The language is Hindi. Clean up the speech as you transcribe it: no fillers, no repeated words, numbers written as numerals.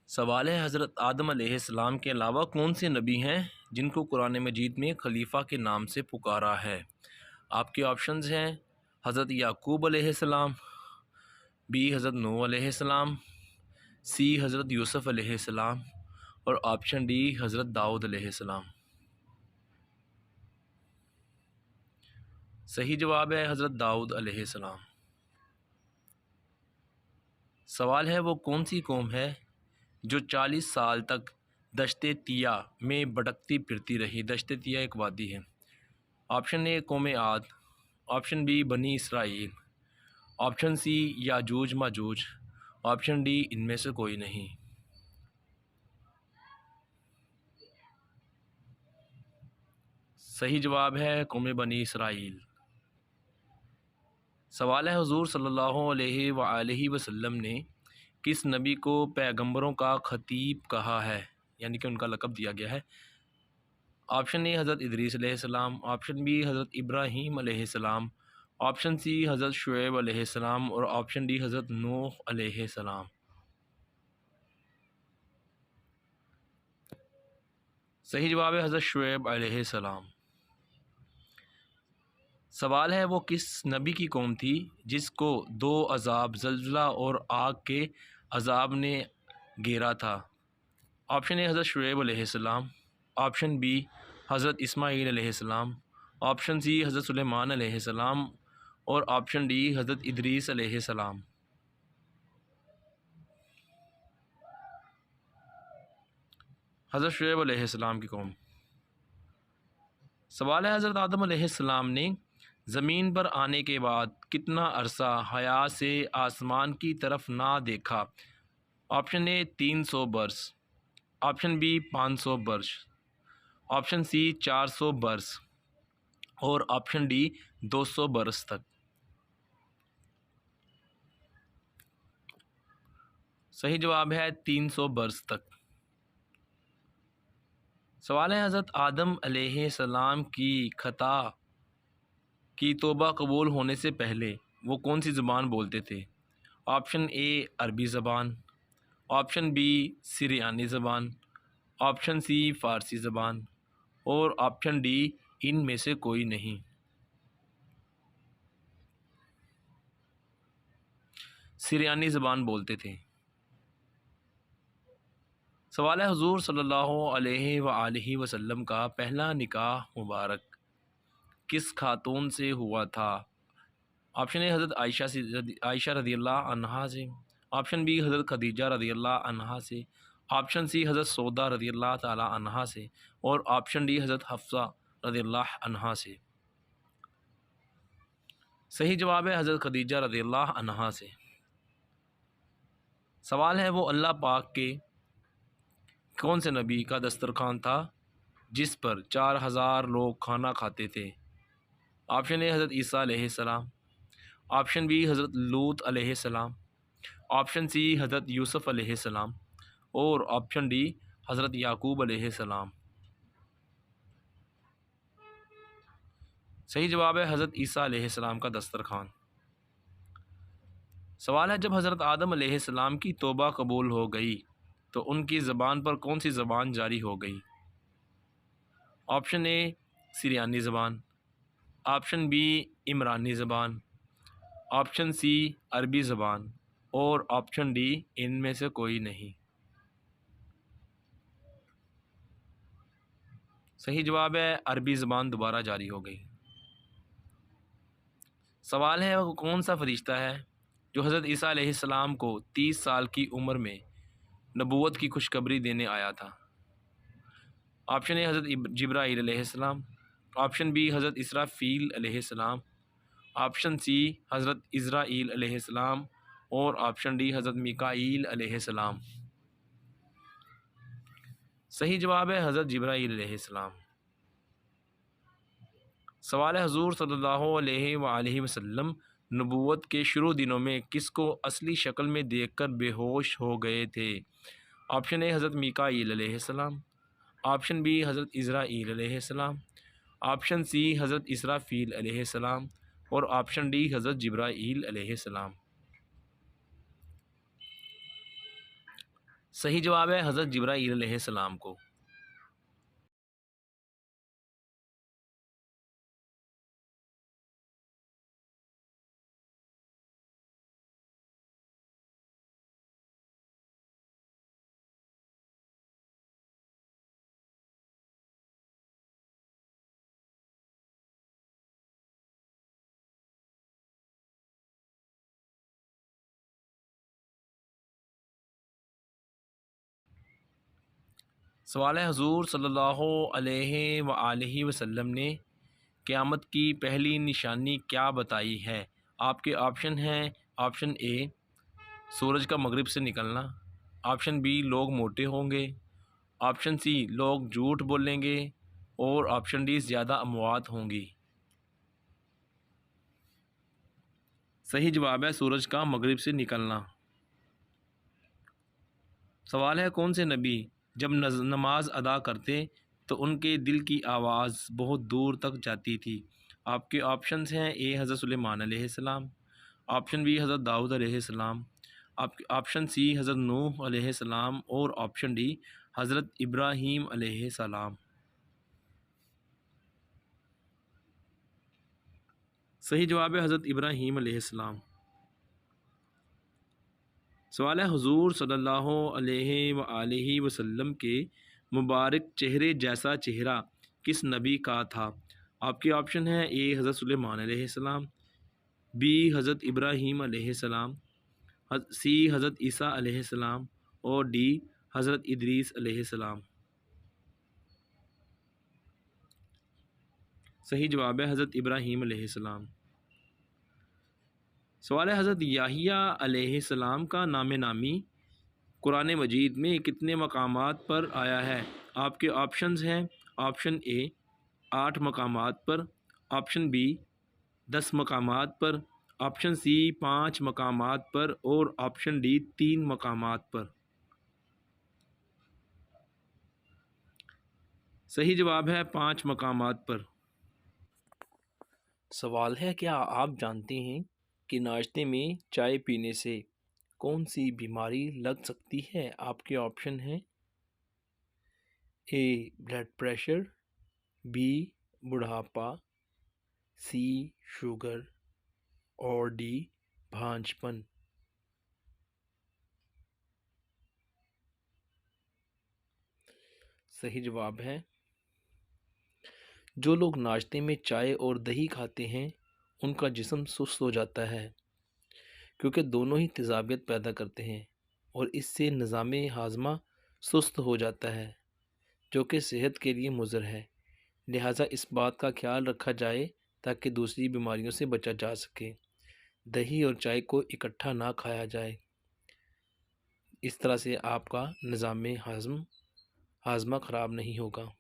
सवाल है हज़रत आदम अलैहिस्सलाम के अलावा कौन से नबी हैं जिनको कुरान मजीद में खलीफ़ा के नाम से पुकारा है। आपके ऑप्शंस हैं हज़रत याकूब अलैहिस्सलाम, बी हज़रत नूह अलैहिस्सलाम, सी हज़रत यूसुफ़ अलैहिस्सलाम और ऑप्शन डी हज़रत दाऊद अलैहिस्सलाम। सही जवाब है हज़रत दाऊद अलैहिस्सलाम। सवाल है वो कौन सी कौम है जो 40 साल तक दश्ते तिया में भटकती फिरती रही। दश्ते तिया एक वादी है। ऑप्शन ए कौम आद, ऑप्शन बी बनी इसराइल, ऑप्शन सी याजूज माजूज, ऑप्शन डी इनमें से कोई नहीं। सही जवाब है कौम बनी इसराइल। सवाल है हुजूर सल्लल्लाहु अलैहि वसल्लम ने किस नबी को पैगंबरों का खतीब कहा है, यानी कि उनका लक़ब दिया गया है। ऑप्शन ए हज़रत इदरीस अलैहिस्सलाम, ऑप्शन बी हज़रत इब्राहीम अलैहिस्सलाम, ऑप्शन सी हज़रत शुएब अलैहिस्सलाम और ऑप्शन डी हज़रत नूह अलैहिस्सलाम। सही जवाब है हज़रत शुएब अलैहिस्सलाम। सवाल है वो किस नबी की कौम थी जिसको दो अज़ाब ज़ल्ज़ला और आग के अज़ाब ने घेरा था। ऑप्शन ए हज़रत शुएब अलैहिस्सलाम, ऑप्शन बी हज़रत इस्माईल अलैहिस्सलाम, ऑप्शन सी हज़रत सुलेमान अलैहिस्सलाम और ऑप्शन डी हज़रत इदरीस अलैहिस्सलाम। हज़रत शुएब अलैहिस्सलाम की कौम। सवाल है हज़रत आदम अलैहिस्सलाम ने ज़मीन पर आने के बाद कितना अरसा हया से आसमान की तरफ ना देखा। ऑप्शन ए 300 बरस, ऑप्शन बी 500 बरस, ऑप्शन सी 400 बरस और ऑप्शन डी 200 बरस तक। सही जवाब है 300 बरस तक। सवाल है हज़रत आदम अलैहिस्सलाम की खता की तौबा कबूल होने से पहले वो कौन सी ज़बान बोलते थे। ऑप्शन ए अरबी ज़बान, ऑप्शन बी सिरियानी ज़बान, ऑप्शन सी फ़ारसी ज़बान और ऑप्शन डी इनमें से कोई नहीं। सिरियानी ज़बान बोलते थे। सवाल है हुजूर सल्लल्लाहु अलैहि वसल्लम का पहला निकाह मुबारक किस खातून से हुआ था। ऑप्शन ए हज़रत आयशा रज़ियल्लाहु अन्हा से, ऑप्शन बी हज़रत खदीजा रज़ियल्लाहु अन्हा से, ऑप्शन सी हज़रत सौदा रज़ियल्लाहु ताला अन्हा से और ऑप्शन डी हज़रत हफ्सा रज़ियल्लाहु अन्हा से। सही जवाब है हज़रत खदीजा रज़ियल्लाहु अन्हा से। सवाल है वो अल्लाह पाक के कौन से नबी का दस्तरखान था जिस पर 4000 लोग खाना खाते थे। ऑप्शन ए हज़रत ईसा अलैहिस्सलाम, ऑप्शन बी हज़रत लूत अलैहिस्सलाम, ऑप्शन सी हज़रत यूसुफ़ अलैहिस्सलाम और ऑप्शन डी हज़रत याकूब अलैहिस्सलाम। सही जवाब है हज़रत ईसा अलैहिस्सलाम का दस्तरखान। सवाल है जब हज़रत आदम अलैहिस्सलाम की तौबा कबूल हो गई तो उनकी ज़बान पर कौन सी ज़बान जारी हो गई। ऑप्शन ए सिरियानी ज़बान, ऑप्शन बी इमरानी ज़बान, ऑप्शन सी अरबी ज़बान और ऑप्शन डी इनमें से कोई नहीं। सही जवाब है अरबी ज़बान दोबारा जारी हो गई। सवाल है वो कौन सा फरिश्ता है जो हज़रत ईसा अलैहिस्सलाम को 30 साल की उम्र में नबूवत की खुशखबरी देने आया था। ऑप्शन ए हज़रत जिब्राईल अलैहिस्सलाम, ऑप्शन बी हज़रत इसराफील अलैहिस्सलाम, ऑप्शन सी हज़रत इज़राईल अलैहिस्सलाम और ऑप्शन डी हज़रत मिकाईल अलैहिस्सलाम। सही जवाब है हज़रत जिब्राईल अलैहिस्सलाम। सवाल है हुज़ूर सल्लल्लाहु अलैहि वसल्लम नबूवत के शुरू दिनों में किसको असली शक्ल में देखकर बेहोश हो गए थे। ऑप्शन ए हज़रत मिकाईल अलैहिस्सलाम, ऑप्शन बी हज़रत इज़राईल अलैहिस्सलाम, ऑप्शन सी हज़रत इसराफील अलैहिस्सलाम और ऑप्शन डी हज़रत जिब्राईल अलैहिस्सलाम। सही जवाब है हज़रत जिब्राईल अलैहिस्सलाम को। सवाल है हुज़ूर सल्लल्लाहु अलैहि वसल्लम ने क़यामत की पहली निशानी क्या बताई है। आपके ऑप्शन हैं, ऑप्शन ए सूरज का मगरिब से निकलना, ऑप्शन बी लोग मोटे होंगे, ऑप्शन सी लोग झूठ बोलेंगे और ऑप्शन डी ज़्यादा अमवात होंगी। सही जवाब है सूरज का मगरिब से निकलना। सवाल है कौन से नबी जब नमाज अदा करते तो उनके दिल की आवाज़ बहुत दूर तक जाती थी। आपके ऑप्शंस हैं, ए हज़रत सुलेमान अलैहिस्सलाम, ऑप्शन बी हज़रत दाऊद अलैहिस्सलाम, ऑप्शन सी हज़रत नूह अलैहिस्सलाम और ऑप्शन डी हज़रत इब्राहीम अलैहिस्सलाम। सही जवाब है हज़रत इब्राहीम अलैहिस्सलाम। सवाल है हुज़ूर सल्लल्लाहु अलैहि वसल्लम के मुबारक चेहरे जैसा चेहरा किस नबी का था। आपके ऑप्शन हैं, ए हज़रत सुलेमान अलैहिस्सलाम, बी हज़रत इब्राहीम अलैहिस्सलाम, सी हज़रत ईसा अलैहिस्सलाम और डी हज़रत इदरीस अलैहिस्सलाम। सही जवाब है हज़रत इब्राहीम अलैहिस्सलाम। सवाल है हज़रत याहिया अलैहिस्सलाम का नाम नामी कुरान मजीद में कितने मकामात पर आया है। आपके ऑप्शंस हैं, ऑप्शन ए 8 मकामात पर, ऑप्शन बी 10 मकामात पर, ऑप्शन सी 5 मकामात पर और ऑप्शन डी 3 मकामात पर। सही जवाब है 5 मकामात पर। सवाल है, क्या आप जानते हैं कि नाश्ते में चाय पीने से कौन सी बीमारी लग सकती है। आपके ऑप्शन हैं, ए ब्लड प्रेशर, बी बुढ़ापा, सी शुगर और डी भांजपन। सही जवाब है, जो लोग नाश्ते में चाय और दही खाते हैं उनका जिस्म सुस्त हो जाता है, क्योंकि दोनों ही तेज़ाबियत पैदा करते हैं और इससे निज़ाम हाज़मा सुस्त हो जाता है, जो कि सेहत के लिए मुज़र है। लिहाजा इस बात का ख्याल रखा जाए ताकि दूसरी बीमारियों से बचा जा सके। दही और चाय को इकट्ठा ना खाया जाए, इस तरह से आपका निज़ाम हाज़मा ख़राब नहीं होगा।